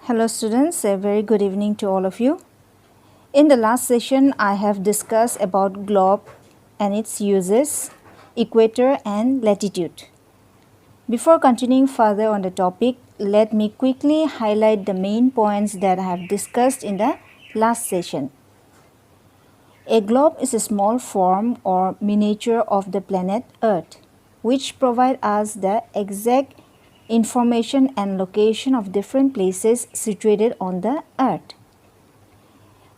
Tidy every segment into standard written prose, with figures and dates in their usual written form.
Hello students, a very good evening to all of you. In the last session, I have discussed about globe and its uses, equator and latitude. Before continuing further on the topic, let me quickly highlight the main points that I have discussed in the last session. A globe is a small form or miniature of the planet Earth, which provide us the exact information and location of different places situated on the Earth.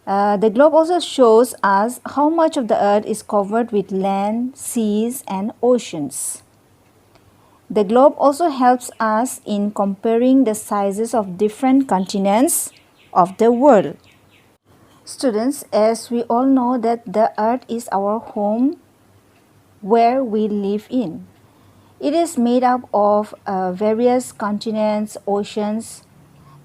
The globe also shows us how much of the Earth is covered with land, seas, and oceans. The globe also helps us in comparing the sizes of different continents of the world. Students, as we all know that the Earth is our home where we live in. It is made up of various continents, oceans,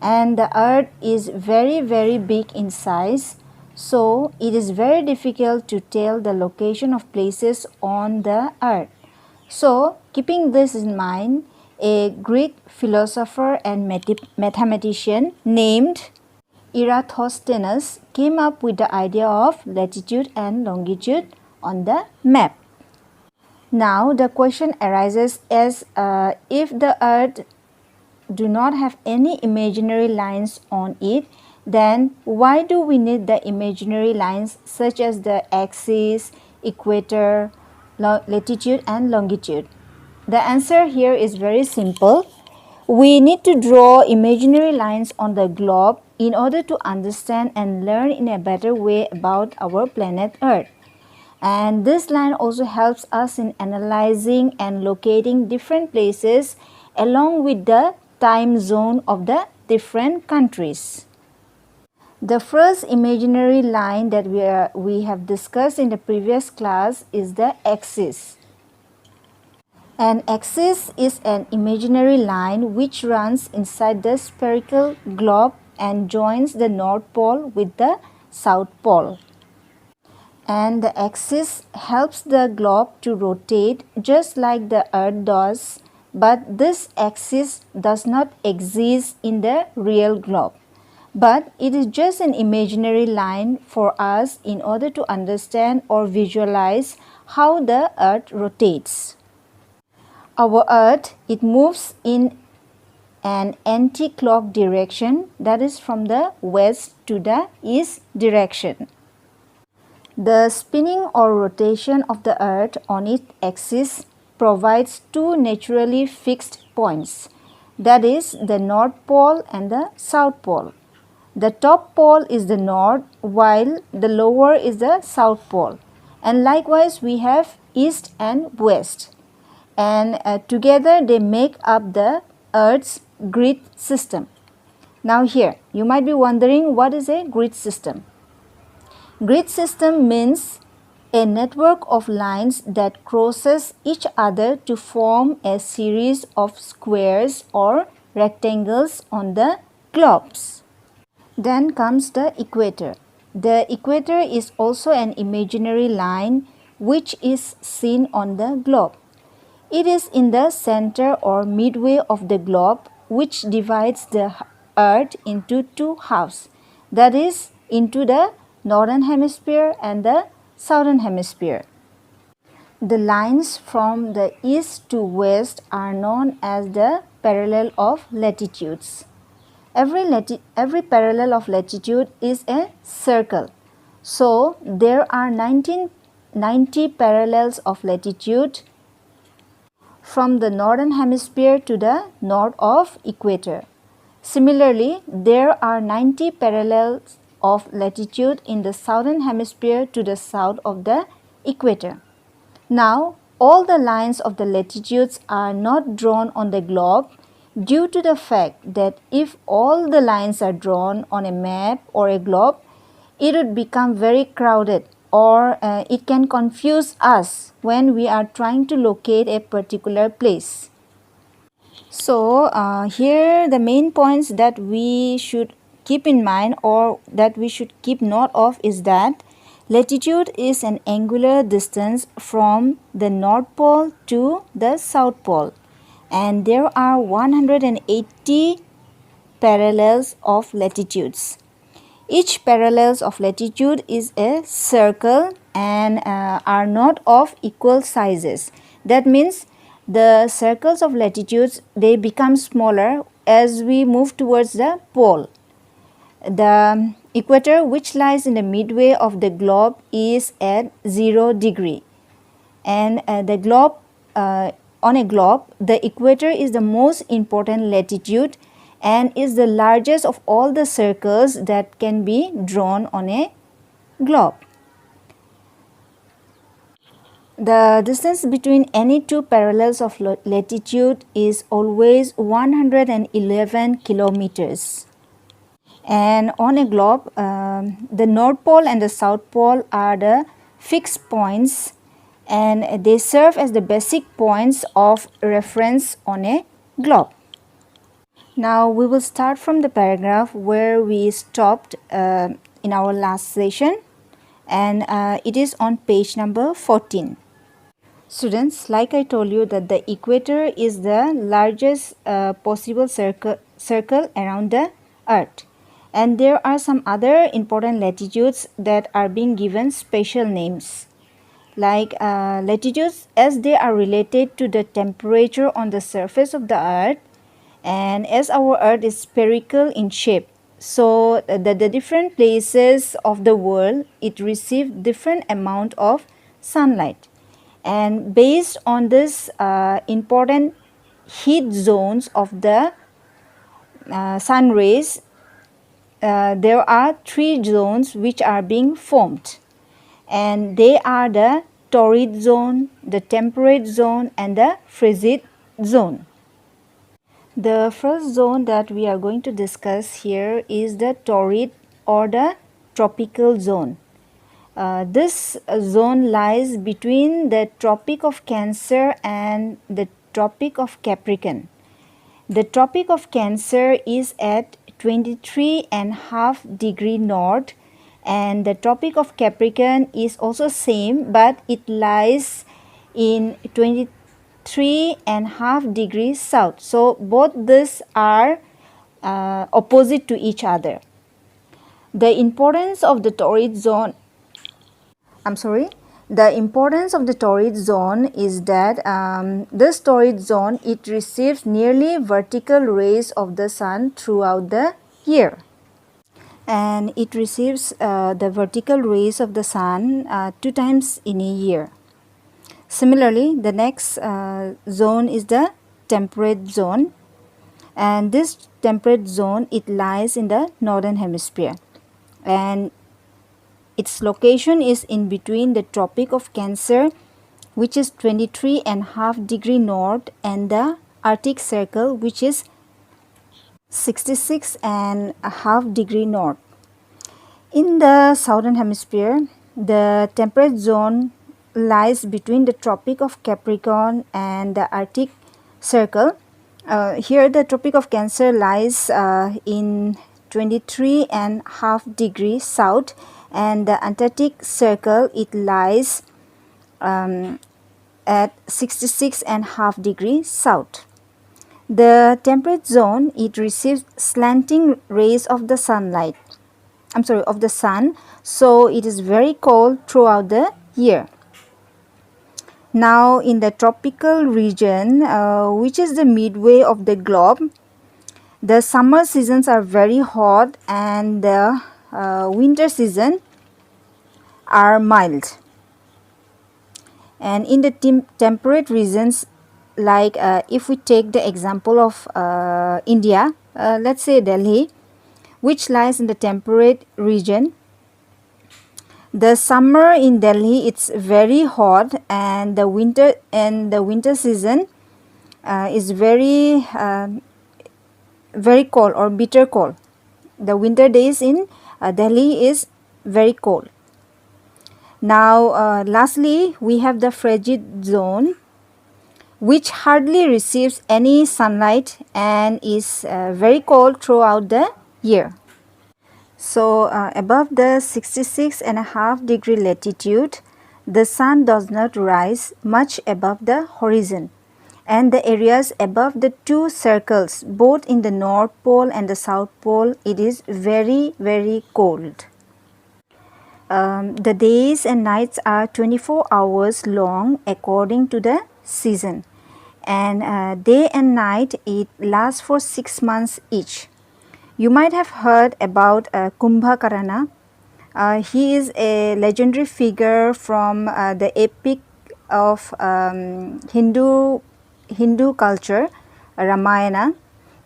and the Earth is very big in size, so it is very difficult to tell the location of places on the Earth. So, keeping this in mind, a Greek philosopher and mathematician named Eratosthenes came up with the idea of latitude and longitude on the map. Now the question arises as if the Earth do not have any imaginary lines on it, then why do we need the imaginary lines such as the axis, equator, latitude and longitude? The answer here is very simple. We need to draw imaginary lines on the globe in order to understand and learn in a better way about our planet Earth. And this line also helps us in analyzing and locating different places along with the time zone of the different countries. The first imaginary line that we have discussed in the previous class is the axis. An axis is an imaginary line which runs inside the spherical globe and joins the North Pole with the South Pole. And the axis helps the globe to rotate just like the Earth does, but this axis does not exist in the real globe. But it is just an imaginary line for us in order to understand or visualize how the Earth rotates. Our Earth, it moves in an anti-clock direction, that is from the west to the east direction. The spinning or rotation of the Earth on its axis provides two naturally fixed points, that is the North Pole and the South Pole. The top pole is the north while the lower is the South Pole, and likewise we have east and west, and together they make up the Earth's grid system. Now here you might be wondering, what is a grid system? Grid system means a network of lines that crosses each other to form a series of squares or rectangles on the globes. Then comes the equator. The equator is also an imaginary line which is seen on the globe. It is in the center or midway of the globe, which divides the Earth into two halves, that is, into the northern hemisphere and the southern hemisphere. The lines from the east to west are known as the parallel of latitudes. Every parallel of latitude is a circle. So there are 90 parallels of latitude from the northern hemisphere to the north of equator. Similarly, there are 90 parallels of latitude in the southern hemisphere to the south of the equator. Now, all the lines of the latitudes are not drawn on the globe due to the fact that if all the lines are drawn on a map or a globe, it would become very crowded, or it can confuse us when we are trying to locate a particular place. So here the main points that we should keep in mind or that we should keep note of is that latitude is an angular distance from the North Pole to the South Pole, and there are 180 parallels of latitudes. Each parallels of latitude is a circle and are not of equal sizes. That means the circles of latitudes, they become smaller as we move towards the pole. The equator, which lies in the midway of the globe, is at 0 degree, and on a globe, the equator is the most important latitude and is the largest of all the circles that can be drawn on a globe. The distance between any two parallels of latitude is always 111 kilometers. And on a globe, the North Pole and the South Pole are the fixed points, and they serve as the basic points of reference on a globe. Now we will start from the paragraph where we stopped in our last session, and it is on page number 14. Students, like I told you that the equator is the largest possible circle around the earth, and there are some other important latitudes that are being given special names, like latitudes as they are related to the temperature on the surface of the earth. And as our earth is spherical in shape, so the different places of the world, it receives different amount of sunlight, and based on this important heat zones of the sun rays, there are three zones which are being formed, and they are the torrid zone, the temperate zone, and the frigid zone. The first zone that we are going to discuss here is the torrid or the tropical zone. This zone lies between the Tropic of Cancer and the Tropic of Capricorn. The Tropic of Cancer is at 23.5 degree north, and the Tropic of Capricorn is also same, but it lies in 23.5 degrees south. So both these are opposite to each other. The importance of the torrid zone is that this torrid zone, it receives nearly vertical rays of the sun throughout the year, and it receives the vertical rays of the sun 2 times in a year. Similarly, the next zone is the temperate zone, and this temperate zone, it lies in the northern hemisphere, and its location is in between the Tropic of Cancer, which is 23.5 degree north, and the Arctic Circle, which is 66.5 degree north. In the southern hemisphere, the temperate zone lies between the Tropic of Capricorn and the Arctic Circle. Here the Tropic of Cancer lies in 23.5 degrees south, and the Antarctic Circle, it lies at 66.5 degrees south. The temperate zone, it receives slanting rays of the sun, so it is very cold throughout the year. Now in the tropical region, which is the midway of the globe, the summer seasons are very hot, and the winter season are mild. And in the temperate regions, like if we take the example of India, let's say Delhi, which lies in the temperate region, the summer in Delhi, it's very hot, and the winter season is very cold or bitter cold. The winter days in Delhi is very cold. Now lastly, we have the frigid zone, which hardly receives any sunlight and is very cold throughout the year. So above the 66.5 degree latitude, the sun does not rise much above the horizon, and the areas above the two circles, both in the North Pole and the South Pole, it is very, very cold. The days and nights are 24 hours long according to the season, and day and night it lasts for 6 months each. You might have heard about Kumbhakarna. He is a legendary figure from the epic of Hindu culture, Ramayana,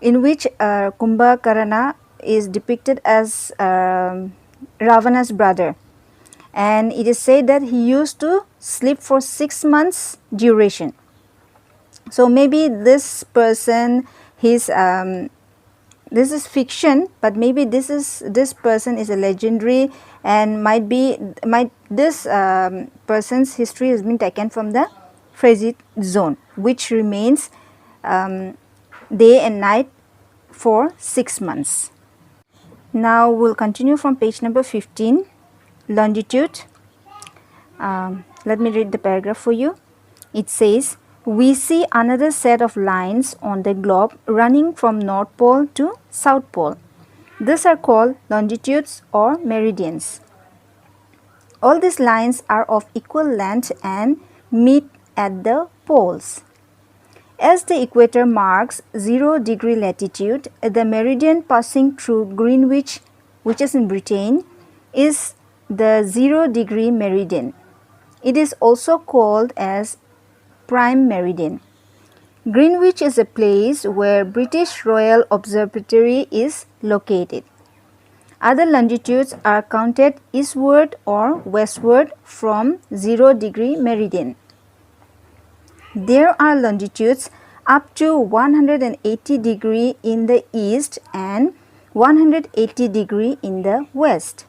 in which Kumbhakarna is depicted as Ravana's brother, and it is said that he used to sleep for 6 months duration. So maybe this person, this is fiction, but maybe this person is a legendary, and this person's history has been taken from the frigid zone, which remains day and night for 6 months. Now we'll continue from page number 15, longitude. Let me read the paragraph for you. It says, we see another set of lines on the globe running from North Pole to South Pole. These are called longitudes or meridians. All these lines are of equal length and meet at the poles. As the equator marks 0 degree latitude, the meridian passing through Greenwich, which is in Britain, is the 0 degree meridian. It is also called as prime meridian. Greenwich is a place where British Royal Observatory is located. Other longitudes are counted eastward or westward from 0 degree meridian. There are longitudes up to 180 degree in the east and 180 degree in the west.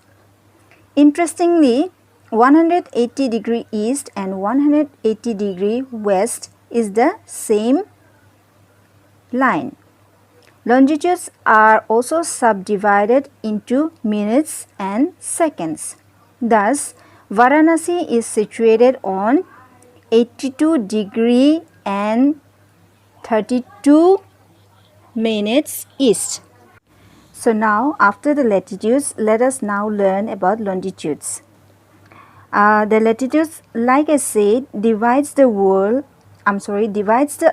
Interestingly, 180 degree east and 180 degree west is the same line. Longitudes are also subdivided into minutes and seconds. Thus, Varanasi is situated on 82 degree and 32 minutes east. So now, after the latitudes, let us now learn about longitudes. The latitudes, like I said, divides the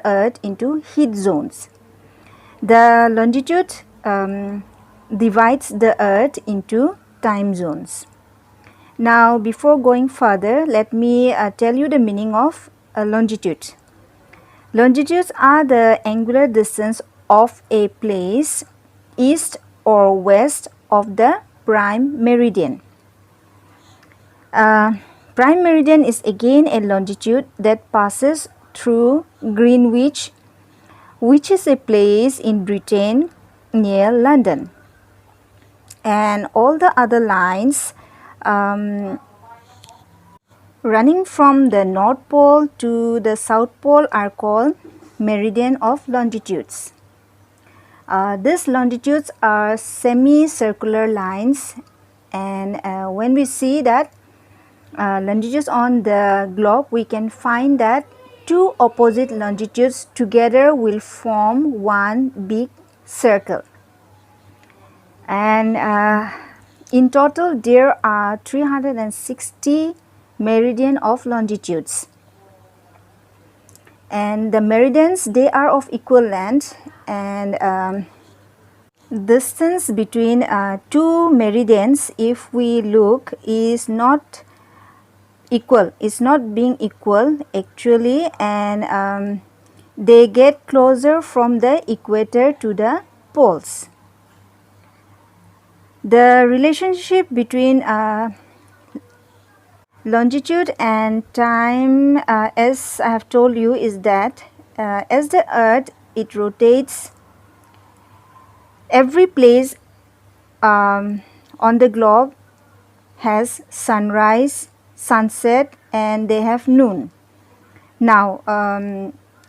earth into heat zones. The longitude divides the earth into time zones. Now, before going further, let me tell you the meaning of longitude. Longitudes are the angular distance of a place east or west of the prime meridian. Prime meridian is again a longitude that passes through Greenwich, which is a place in Britain near London. And all the other lines running from the North Pole to the South Pole are called meridian of longitudes. These longitudes are semicircular lines, and when we see that longitudes on the globe, we can find that two opposite longitudes together will form one big circle. And in total, there are 360 meridian of longitudes. And the meridians, they are of equal length, and distance between two meridians, if we look, is not equal. It's not being equal actually, and they get closer from the equator to the poles. The relationship between longitude and time, as I have told you, is that as the earth, it rotates, every place on the globe has sunrise, sunset, and they have noon. Now,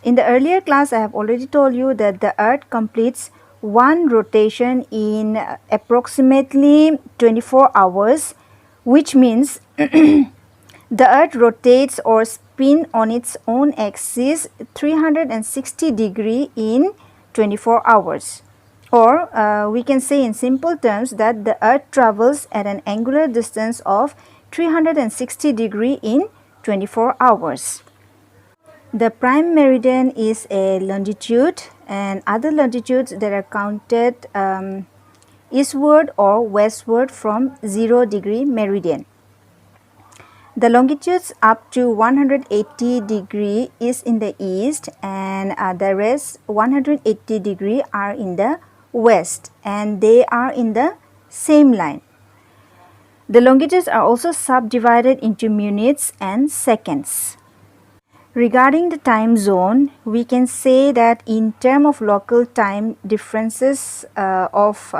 in the earlier class, I have already told you that the earth completes one rotation in approximately 24 hours, which means the earth rotates or spin on its own axis 360 degree in 24 hours. Or we can say in simple terms that the Earth travels at an angular distance of 360 degree in 24 hours. The prime meridian is a longitude, and other longitudes that are counted eastward or westward from 0 degree meridian. The longitudes up to 180 degree is in the east, and the rest 180 degree are in the west, and they are in the same line. The longitudes are also subdivided into minutes and seconds. Regarding the time zone, we can say that in terms of local time differences of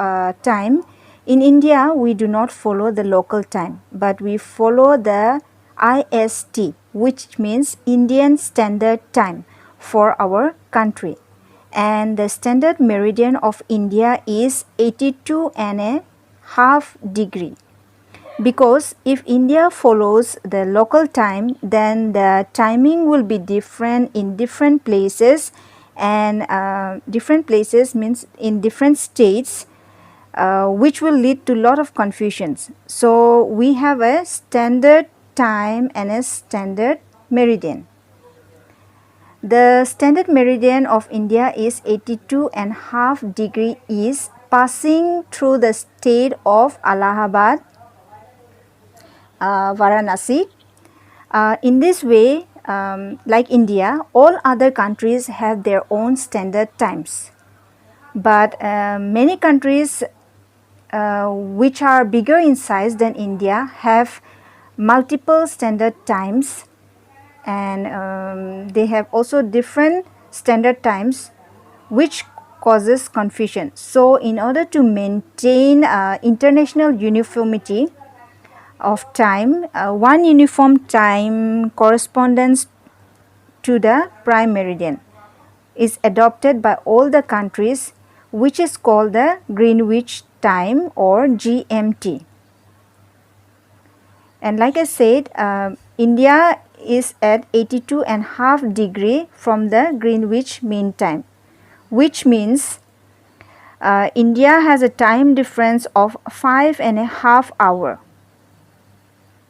time, in India we do not follow the local time, but we follow the IST, which means Indian Standard Time for our country. And the standard meridian of India is 82.5 degree. Because if India follows the local time, then the timing will be different in different places, and different places means in different states, which will lead to a lot of confusions. So we have a standard time and a standard meridian. The standard meridian of India is 82.5 degree east, passing through the state of Allahabad, Varanasi. In this way, like India, all other countries have their own standard times. But many countries which are bigger in size than India have multiple standard times, and they have also different standard times, which causes confusion. So in order to maintain international uniformity of time, one uniform time correspondence to the prime meridian is adopted by all the countries, which is called the Greenwich time or GMT. And like I said, India is at 82.5 degree from the Greenwich Mean Time, which means India has a time difference of 5.5 hours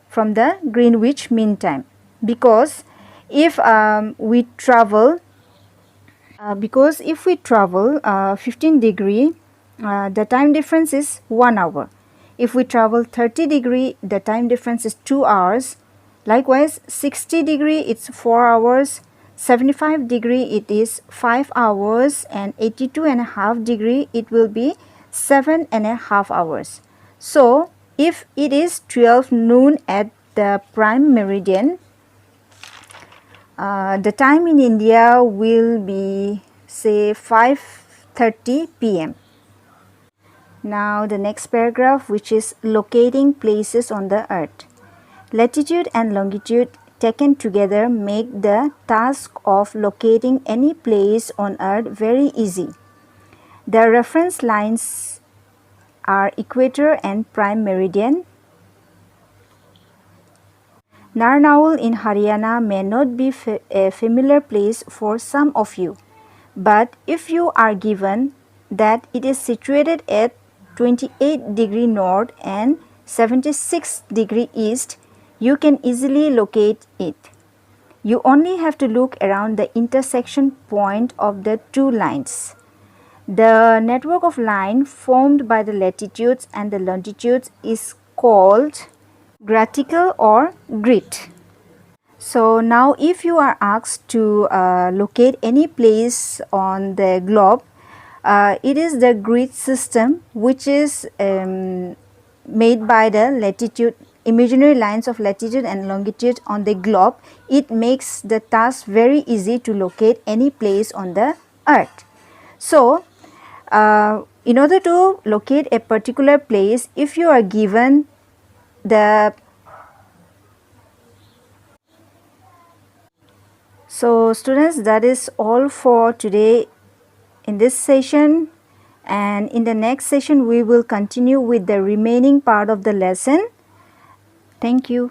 from the Greenwich Mean Time. Because if we travel 15 degree, the time difference is 1 hour. If we travel 30 degree, the time difference is 2 hours. Likewise, 60 degree it's 4 hours, 75 degree it is 5 hours, and 82.5 degree it will be 7.5 hours. So if it is 12 noon at the prime meridian, the time in India will be say 5:30 p.m. Now the next paragraph, which is locating places on the earth. Latitude and longitude taken together make the task of locating any place on earth very easy. The reference lines are equator and prime meridian. Narnaul in Haryana may not be a familiar place for some of you, but if you are given that it is situated at 28 degree north and 76 degree east, you can easily locate it. You only have to look around the intersection point of the two lines. The network of lines formed by the latitudes and the longitudes is called graticle or grid. So now if you are asked to locate any place on the globe, it is the grid system, which is made by the latitude, imaginary lines of latitude and longitude on the globe. It makes the task very easy to locate any place on the earth. So in order to locate a particular place, if you are given the So students, that is all for today in this session, and in the next session we will continue with the remaining part of the lesson. Thank you.